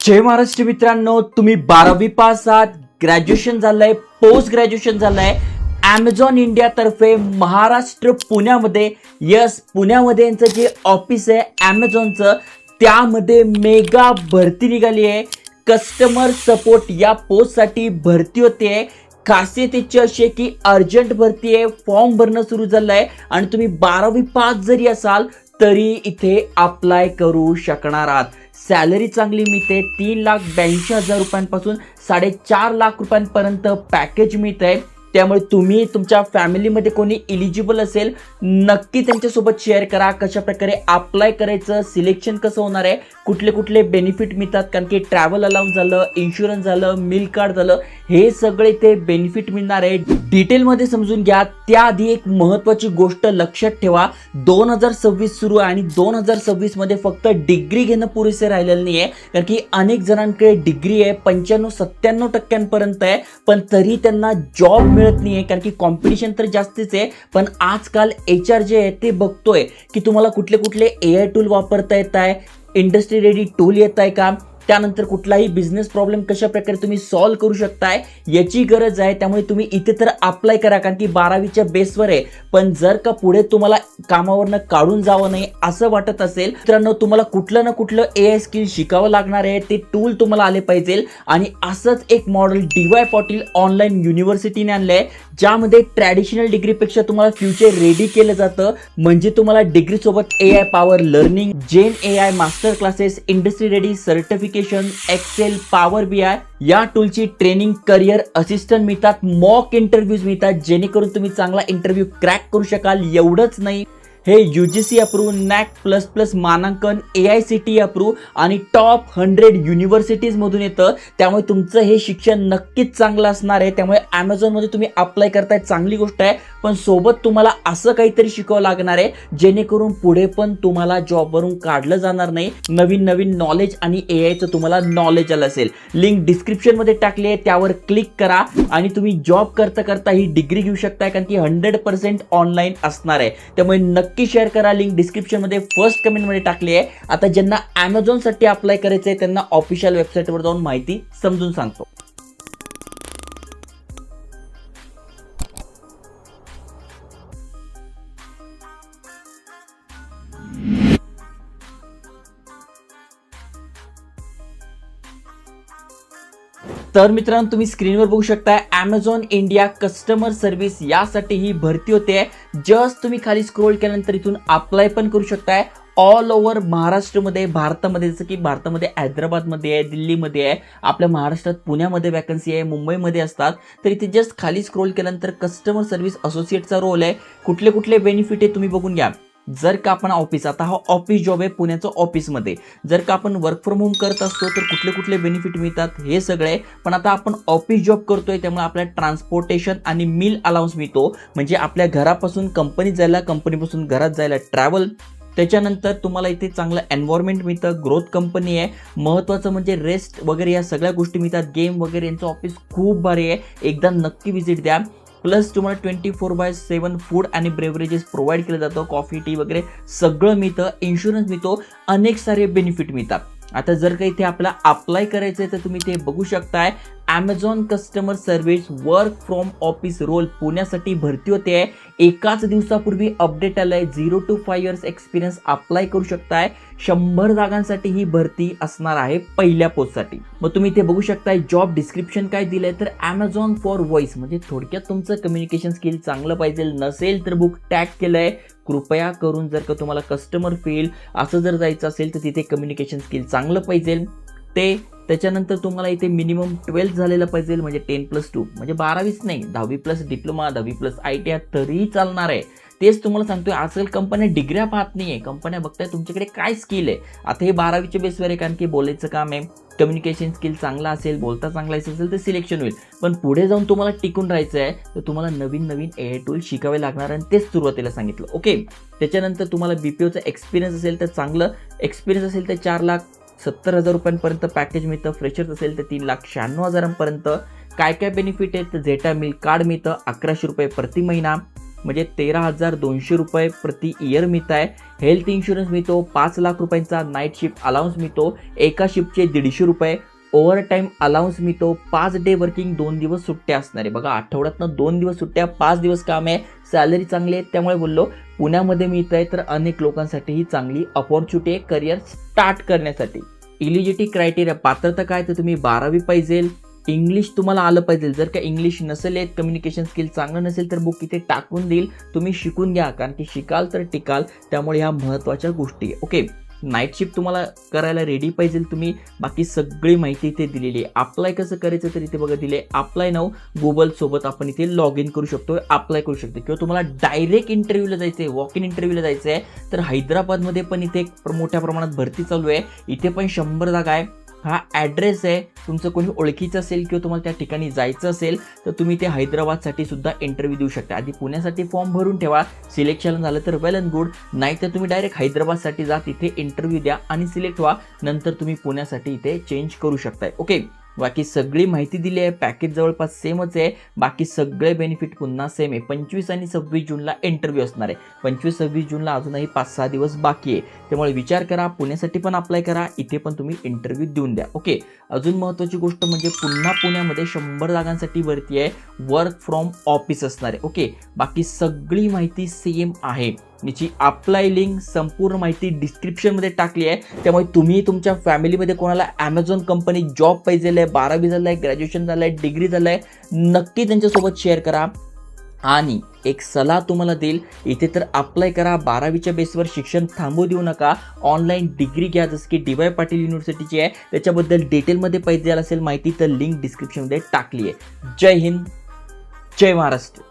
जय महाराष्ट्र मित्रांनो, तुम्ही 12वी पास आहात, ग्रॅज्युएशन झालंय, पोस्ट ग्रॅज्युएशन झालंय, ॲमेझॉन इंडिया तर्फे महाराष्ट्र पुण्यामध्ये, पुण्यामध्ये यांचं जे ऑफिस आहे ॲमेझॉनचं, त्यामध्ये मेगा भरती निघाली आहे. कस्टमर सपोर्ट या पोस्टसाठी भरती होते. खासियत याची अशी आहे की अर्जंट भरती आहे, फॉर्म भरणं सुरू झालं आहे आणि तुम्ही 12वी पास जरी असाल तरी इथे अप्लाय करू शकणार आहात. सॅलरी चांगली मिळते, 3,82,000 रुपयांपासून 4.5 लाख रुपयांपर्यंत पॅकेज मिळत आहे. त्यामुळे तुम्ही तुमच्या फॅमिलीमध्ये कोणी इलिजिबल असेल नक्की त्यांच्यासोबत शेअर करा. कशा प्रकारे अप्लाय करायचं, सिलेक्शन कसं होणार आहे, कुठले कुठले बेनिफिट मिळतात, कारण की ट्रॅव्हल अलाउन्स झालं, इन्शुरन्स झालं, मिल कार्ड झालं, हे सगळे ते बेनिफिट मिळणार आहे. डिटेलमध्ये समजून घ्या. त्याआधी एक महत्त्वाची गोष्ट लक्षात ठेवा, 2026 सुरू आहे आणि 2026 मध्ये फक्त डिग्री घेणं पुरेसे राहिलेलं नाही आहे. कारण की अनेक जणांकडे डिग्री आहे, 95-97% आहे, पण तरी त्यांना जॉब मिळत नाही आहे. कारण की कॉम्पिटिशन तर जास्तीच आहे. पण आजकाल HR जे आहे ते बघतोय की तुम्हाला कुठले कुठले AI टूल वापरता येत आहे, इंडस्ट्री रेडी टूल येत आहे का, त्यानंतर कुठलाही बिझनेस प्रॉब्लेम कशा प्रकारे तुम्ही सॉल्व्ह करू शकताय याची गरज आहे. त्यामुळे तुम्ही इथे तर अप्लाय करा, कारण की 12वीच्या बेसवर आहे. पण जर का पुढे तुम्हाला कामावरनं काढून जावं नाही असं वाटत असेल मित्रांनो, तुम्हाला कुठलं ना कुठलं AI स्किल शिकावं लागणार आहे. ते टूल तुम्हाला आले पाहिजे. आणि असंच एक मॉडेल DY पाटील ऑनलाईन युनिव्हर्सिटीने आणलंय, ज्यामध्ये ट्रॅडिशनल डिग्रीपेक्षा तुम्हाला फ्युचर रेडी केलं जातं. म्हणजे तुम्हाला डिग्री सोबत AI power learning, gen AI master classes, industry ready certification, Excel, power BI या टूलची ट्रेनिंग, करिअर असिस्टंट मिळतात, मॉक इंटरव्ह्यूज मिळतात, जेणेकरून तुम्ही चांगला इंटरव्ह्यू क्रॅक करू शकाल. एवढंच नाही, हे UGC अप्रूव्ह, NAC++ मानांकन, AICTE अप्रूव्ह आणि टॉप 100 युनिव्हर्सिटीज मधून येतं. त्यामुळे तुमचं हे शिक्षण नक्कीच चांगलं असणार आहे. त्यामुळे ॲमेझॉनमध्ये तुम्ही अप्लाय करताय, चांगली गोष्ट आहे. पण सोबत तुम्हाला असं काहीतरी शिकावं लागणार आहे जेणेकरून पुढे पण तुम्हाला जॉबवरून काढलं जाणार नाही. नवीन नवीन नॉलेज आणि AIचं तुम्हाला नॉलेज आलं असेल. लिंक डिस्क्रिप्शनमध्ये टाकली आहे, त्यावर क्लिक करा आणि तुम्ही जॉब करता करता ही डिग्री घेऊ शकताय, कारण की 100% ऑनलाईन असणार आहे. त्यामुळे नक्की शेअर करा. लिंक डिस्क्रिप्शनमध्ये फर्स्ट कमेंटमध्ये टाकली आहे. आता ज्यांना ॲमेझॉनसाठी अप्लाय करायचं आहे त्यांना ऑफिशियल वेबसाईटवर जाऊन माहिती समजून सांगतो. तर मित्रांनो, तुम्ही स्क्रीनवर बघू शकता ॲमेझॉन इंडिया कस्टमर सर्व्हिस यासाठी ही भरती होते. जस्ट तुम्ही खाली स्क्रोल केल्यानंतर इथून अप्लाय पण करू शकताय. ऑल ओव्हर महाराष्ट्रामध्ये, भारतामध्ये, जसं की भारतामध्ये हैदराबादमध्ये आहे, दिल्लीमध्ये आहे, आपल्या महाराष्ट्रात पुण्यामध्ये वॅकन्सी आहे, मुंबईमध्ये असतात. तर इथे जस्ट खाली स्क्रोल केल्यानंतर कस्टमर सर्व्हिस असोसिएटचा रोल आहे. कुठले कुठले बेनिफिट आहे तुम्ही बघून घ्या. जर का आपण ऑफिस, आता हा ऑफिस जॉब आहे पुण्याचं ऑफिसमध्ये, जर का आपण वर्क फ्रॉम होम करत असतो तर कुठले कुठले बेनिफिट मिळतात हे सगळे. पण आता आपण ऑफिस जॉब करतोय त्यामुळे आपल्याला ट्रान्सपोर्टेशन आणि मील अलाउन्स मिळतो. म्हणजे आपल्या घरापासून कंपनीत जायला, कंपनीपासून घरात जायला ट्रॅव्हल. त्याच्यानंतर तुम्हाला इथे चांगलं एन्व्हायरमेंट मिळतं, ग्रोथ कंपनी आहे. महत्त्वाचं म्हणजे रेस्ट वगैरे या सगळ्या गोष्टी मिळतात. गेम वगैरे, यांचं ऑफिस खूप भारी आहे, एकदा नक्की व्हिजिट द्या. प्लस तुम्हाला 24/7 फूड आणि ब्रेवरेजेस प्रोव्हाइड केलं जातं, कॉफी, टी वगैरे सगळं मिळतं. इन्शुरन्स मिळतो, अनेक सारे बेनिफिट मिळतात. आता जर का इथे आपल्याला अप्लाय करायचं आहे तर तुम्ही ते बघू शकताय. Amazon customer service work from office role पुण्यासाठी भरती होते. एकाच दिवसापूर्वी अपडेट आलंय. 0 to 5 इयर्स एक्सपिरियन्स अप्लाय करू शकताय. 100 जागांसाठी ही भरती असणार आहे पहिल्या पोस्टसाठी. मग तुम्ही इथे बघू शकताय जॉब डिस्क्रिप्शन काय दिलंय, तर ॲमेझॉन फॉर व्हॉइस, म्हणजे थोडक्यात तुमचं कम्युनिकेशन स्किल चांगलं पाहिजे. नसेल तर बुक टॅग केलंय. कृपया करून जर का तुम्हाला कस्टमर फील्ड असं जर जायचं असेल तर तिथे कम्युनिकेशन स्किल चांगलं पाहिजे ते. त्याच्यानंतर तुम्हाला इथे मिनिमम 12th झालेलं पाहिजे, म्हणजे 10+2 म्हणजे 12वीच नाही, 10वी+ डिप्लोमा, 10वी+ ITI तरीही चालणार आहे. तेच तुम्हाला सांगतोय, आजकाल कंपन्या डिग्र्या पाहत नाहीये, कंपन्या बघताय तुमच्याकडे काय स्किल आहे. आता हे 12वीच्या बेसवर आहे, कारण की बोलायचं काम आहे. कम्युनिकेशन स्किल चांगला असेल, बोलता चांगला असेल तर सिलेक्शन होईल. पण पुढे जाऊन तुम्हाला टिकून राहायचं आहे तर तुम्हाला नवीन नवीन AI टूल शिकावे लागणार आणि तेच सुरुवातीला सांगितलं. ओके. त्याच्यानंतर तुम्हाला BPOचा एक्सपिरियन्स असेल तर चांगलं, एक्सपिरियन्स असेल तर 4,70,000 रुपयांपर्यंत पॅकेज मिळतं. फ्रेशर्स असेल तर 3,96,000 पर्यंत. काय काय बेनिफिट आहेत तर झेटा मिल कार्ड मिळतं, 1100 रुपये प्रति महिना. म्हणजे 13,200 रुपये प्रति इयर मिळत आहे. हेल्थ इन्शुरन्स मिळतो, 5 लाख रुपयांचा नाईट शिफ्ट अलाउन्स मिळतो, एका शिफ्टचे 150 रुपये, ओव्हर टाईम अलाउन्स मिळतो, 5 डे वर्किंग, 2 दिवस सुट्ट्या असणार आहे. बघा आठवड्यातनं 2 दिवस सुट्ट्या, 5 दिवस काम आहे, सॅलरी चांगली आहे. त्यामुळे बोललो पुण्यामध्ये मिळत आहे, तर अनेक लोकांसाठी ही चांगली अपॉर्च्युनिटी आहे करिअर स्टार्ट करण्यासाठी. इलिजिबिलिटी क्रायटेरिया, पात्रता काय, तर तुम्ही 12वी पाहिजे, इंग्लिश तुम्हाला आलं पाहिजे. जर का इंग्लिश नसेल येत, कम्युनिकेशन स्किल चांगलं नसेल, तर बुक इथे टाकून देईल, तुम्ही शिकून घ्या, कारण की शिकाल तर टिकाल. त्यामुळे ह्या महत्त्वाच्या गोष्टी आहे. ओके, नाईट शिफ्ट तुम्हाला करायला रेडी पाहिजे तुम्ही. बाकी सगळी माहिती इथे दिलेली आहे. अप्लाय कसं करायचं तर इथे बघा दिले, अप्लाय नाव गुगल सोबत आपण इथे लॉग इन करू शकतो, अप्लाय करू शकतो. किंवा तुम्हाला डायरेक्ट इंटरव्ह्यूला जायचं आहे, वॉक इन इंटरव्ह्यूला जायचं आहे, तर हैदराबादमध्ये पण इथे मोठ्या प्रमाणात भरती चालू आहे. इथे पण 100 जागा आहे. हा ॲड्रेस आहे. तुमचं कोणी ओळखीचं असेल किंवा तुम्हाला त्या ठिकाणी जायचं असेल तर तुम्ही ते हैदराबादसाठी सुद्धा इंटरव्ह्यू देऊ शकता. आधी पुण्यासाठी फॉर्म भरून ठेवा, सिलेक्शन झालं तर वेल अँड गुड, नाही तर तुम्ही डायरेक्ट हैदराबादसाठी जा, तिथे इंटरव्ह्यू द्या आणि सिलेक्ट व्हा. नंतर तुम्ही पुण्यासाठी इथे चेंज करू शकताय. ओके, बाकी सगळी माहिती दिली आहे. पॅकेज जवळपास सेमच आहे. बाकी सगळे बेनिफिट पुन्हा सेम आहे. 25 आणि 26 जूनला इंटरव्ह्यू असणार आहे. 25-26 जूनला अजूनही 5-6 दिवस बाकी आहे. त्यामुळे विचार करा, पुण्यासाठी पण अप्लाय करा, इथे पण तुम्ही इंटरव्ह्यू देऊन द्या. ओके, अजून महत्त्वाची गोष्ट म्हणजे पुन्हा पुण्यामध्ये 100 जागांसाठी भरती आहे, वर्क फ्रॉम ऑफिस असणार आहे. ओके, बाकी सगळी माहिती सेम आहे. याची अप्लाय लिंक, संपूर्ण माहिती डिस्क्रिप्शनमध्ये टाकली आहे. त्यामुळे तुम्ही तुमच्या फॅमिलीमध्ये कोणाला ॲमेझॉन कंपनी जॉब पाहिजे आहे, 12वी झालं आहे, ग्रॅज्युएशन झालं आहे, डिग्री झालं आहे, नक्की त्यांच्यासोबत शेअर करा. आणि एक सल्ला तुम्हाला देईल, इथे तर अप्लाय करा, 12वीच्या बेसवर शिक्षण थांबवू देऊ नका, ऑनलाईन डिग्री घ्या, जसं की DY पाटील युनिव्हर्सिटीची आहे. त्याच्याबद्दल डिटेलमध्ये पाहिजे असेल माहिती तर लिंक डिस्क्रिप्शनमध्ये टाकली आहे. जय हिंद, जय महाराष्ट्र.